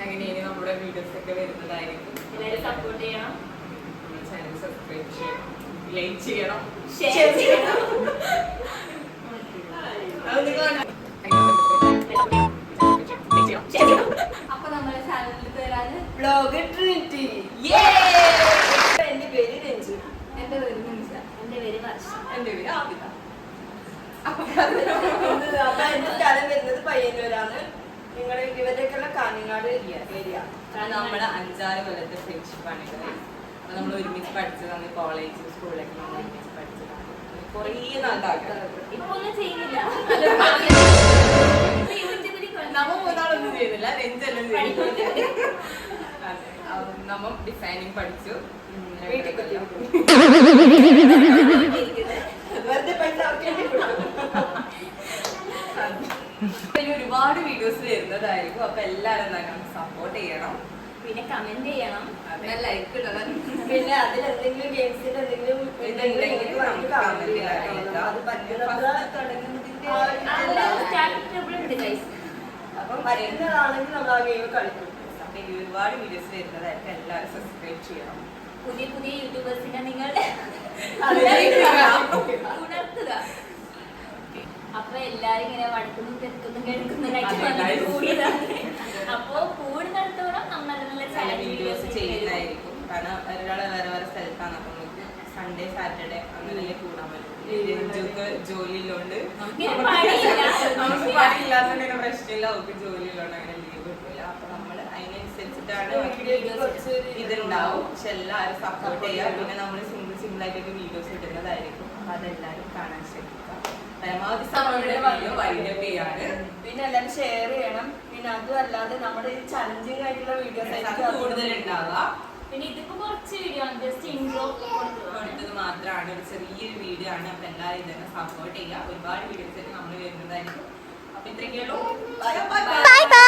അങ്ങനെ ഇനി നമ്മുടെ വീഡിയോസ് ഒക്കെ വരുന്നതായിരിക്കും. എല്ലാവരും സപ്പോർട്ട് ചെയ്യണം, ചാനൽ സബ്സ്ക്രൈബ് ചെയ്യണം, ലൈക്ക് ചെയ്യണം, ഷെയർ ചെയ്യണം. അപ്പൊ നമ്മുടെ ചാനലിൽ പേരാണ് വ്ലോഗ് ട്രിനിറ്റി. എന്റെ പേര് രഞ്ജു. എന്റെ പേര് നിമിഷ. എന്റെ പേര് വർഷ. എന്റെ പേര് ആബിദ. അപ്പൊ എന്റെ സ്ഥലം വരുന്നത് പയ്യന്നൂരാണ്. നിങ്ങളുടെ ഇവരുടെയൊക്കെയുള്ള കാഞ്ഞങ്ങാട് ഏരിയ. നമ്മള് 5-6 കൊല്ലത്തെ ഫ്രണ്ട്ഷിപ്പാണ് ഇത്. അപ്പൊ നമ്മൾ ഒരുമിച്ച് പഠിച്ചതാണ്, കോളേജ് സ്കൂളിലൊക്കെ നമ്മൾ ഒരുമിച്ച് പഠിച്ചതാണ്. കുറേ നാളാക്കാം ഇപ്പൊ ഒന്നും ചെയ്യുന്നില്ല. നമ്മ മൂന്നാളൊന്നും ചെയ്യുന്നില്ല, രഞ്ജെല്ലാം നമ്മ ഡിസൈനിങ് പഠിച്ചു. വീട്ടിൽ വെറുതെ പൈസ ഒരുപാട് വീഡിയോസ് വരുന്നതായിരിക്കും. അപ്പൊ എല്ലാരും സപ്പോർട്ട് ചെയ്യണം, പിന്നെ കമന്റ് ചെയ്യണം, ലൈക്ക് ഇടണം. പിന്നെ അതിൽ എന്തെങ്കിലും ഗെയിംസിന്റെ എന്തെങ്കിലും അപ്പം വരുന്നതാണെങ്കിൽ നമ്മൾ ആ ഗെയിം കളിക്കും. അപ്പൊ ഇനി ഒരുപാട് വീഡിയോസ് വരുന്നതായിരിക്കും. എല്ലാവരും സബ്സ്ക്രൈബ് ചെയ്യണം. പുതിയ പുതിയ യൂട്യൂബേഴ്സിനെ നിങ്ങൾ ഉണർത്തുക. അപ്പൊ എല്ലാരും ഇങ്ങനെ വടക്കുന്നു തെക്കുന്നു കേൾക്കുന്നതായിട്ട് കൂടിയതാണ്. അപ്പൊ കൂടി നടത്തോളം നമ്മൾ നല്ല ചില വീഡിയോസ് ചെയ്യുന്നതായിരിക്കും. കാരണം ഒരാളെ വേറെ വേറെ സ്ഥലത്താണ്. അപ്പൊ നമുക്ക് സൺഡേ സാറ്റർഡേ അങ്ങനെ കൂടാൻ പറ്റും. രഞ്ജുക്ക് ജോലിയിലുണ്ട്, നമുക്ക് പണിയില്ലാത്തതിന്റെ പ്രശ്നമില്ല. അവർക്ക് ജോലിയിലുണ്ട്, അങ്ങനെ ലീവ് കിട്ടില്ല. അപ്പൊ നമ്മള് അതിനനുസരിച്ചിട്ടാണ് ഇതുണ്ടാവും. പക്ഷെ എല്ലാവരും സപ്പോർട്ട് ചെയ്യുക. പിന്നെ നമ്മൾ സിമ്പിൾ ആയിട്ടൊക്കെ വീഡിയോസ് ഇടുന്നതായിരിക്കും. അപ്പൊ അതെല്ലാവരും കാണാൻ ശ്രമിക്കുക. പരമാവധി സമയം വൈൻഡപ്പ് ചെയ്യാണ്. പിന്നെ എല്ലാവരും ഷെയർ ചെയ്യണം. പിന്നെ അതും അല്ലാതെ നമ്മുടെ ഈ ചലഞ്ചിങ് ആയിട്ടുള്ള വീഡിയോസ് കൂടുതൽ ഉണ്ടാവുക. പിന്നെ ഇതിപ്പോ കുറച്ച് വീഡിയോ ആണ്, ജസ്റ്റ് ഇൻട്രോ കൊടുത്തത് മാത്രമാണ്, ഒരു ചെറിയൊരു വീഡിയോ ആണ്. അപ്പൊ എല്ലാവരും ഇതന്നെ സപ്പോർട്ട് ചെയ്യുക. ഒരുപാട് വീഡിയോസ് നമ്മൾ വരുന്നതായിരിക്കും. അപ്പൊ ഇത്രയൊക്കെയുള്ളൂ. ബൈ.